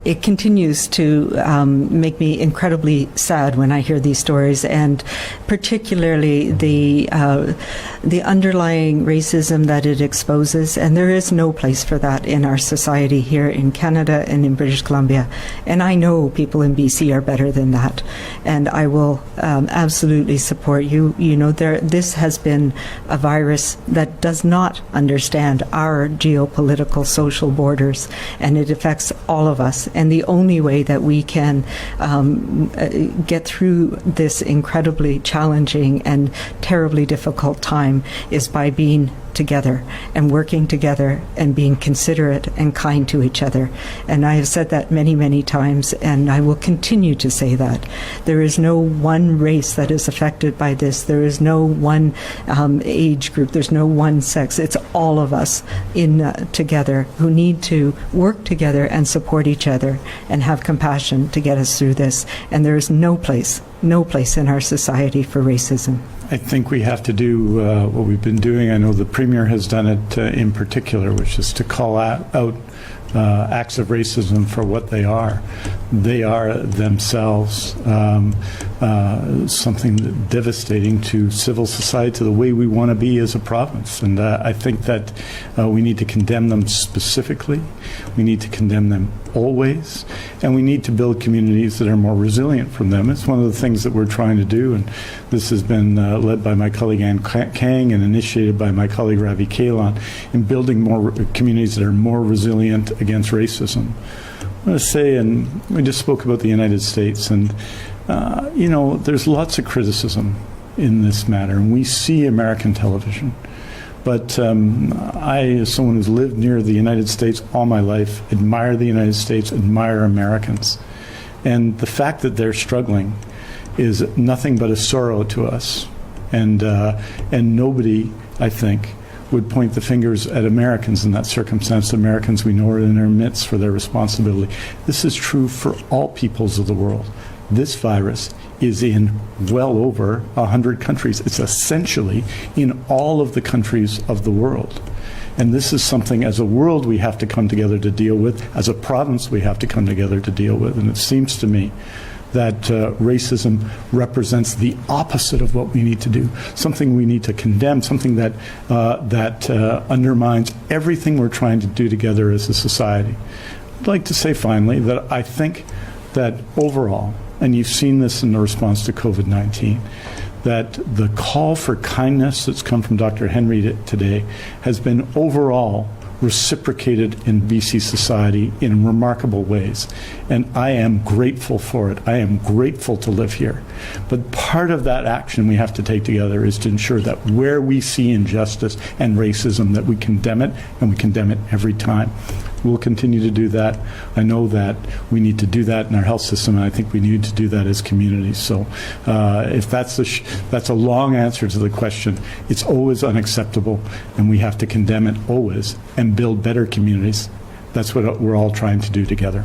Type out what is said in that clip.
It continues to make me incredibly sad when I hear these stories, and particularly the underlying racism that it exposes. And there is no place for that in our society here in Canada and in British Columbia. And I know people in BC are better than that. And I will absolutely support you. You know, this has been a virus that does not understand our geopolitical social borders, and it affects all of us. And the only way that we can get through this incredibly challenging and terribly difficult time is by being together and working together and being considerate and kind to each other. And I have said that many, many times, and I will continue to say that. There is no one race that is affected by this. There is no one age group. There's no one sex. It's all of us together who need to work together and support each other and have compassion to get us through this. And there is no place in our society for racism. I think we have to do what we've been doing. I know the Premier has done it in particular, which is to call out acts of racism for what they are. They are themselves something devastating to civil society, to the way we want to be as a province. And I think that we need to condemn them specifically. We need to condemn them always. And we need to build communities that are more resilient from them. It's one of the things that we're trying to do. And this has been led by my colleague Ann Kang and initiated by my colleague Ravi Kalan in building more communities that are more resilient against racism. I want to say, and we just spoke about the United States, and you know, there's lots of criticism in this matter, and we see American television. But I, as someone who's lived near the United States all my life, admire the United States, admire Americans. And the fact that they're struggling is nothing but a sorrow to us. And nobody, I think, would point the fingers at Americans in that circumstance. Americans, we know, are in our midst for their responsibility. This is true for all peoples of the world. This virus is in well over 100 countries. It's essentially in all of the countries of the world. And this is something, as a world, we have to come together to deal with. As a province, we have to come together to deal with. And it seems to me that racism represents the opposite of what we need to do, something we need to condemn, something that undermines everything we're trying to do together as a society. I'd like to say finally that I think that overall, and you've seen this in the response to COVID-19, that the call for kindness that's come from Dr. Henry today has been overall reciprocated in BC society in remarkable ways. And I am grateful for it. I am grateful to live here. But part of that action we have to take together is to ensure that where we see injustice and racism, that we condemn it, and we condemn it every time. We'll continue to do that. I know that we need to do that in our health system, and I think we need to do that as communities. So if that's a long answer to the question, it's always unacceptable, and we have to condemn it always and build better communities. That's what we're all trying to do together.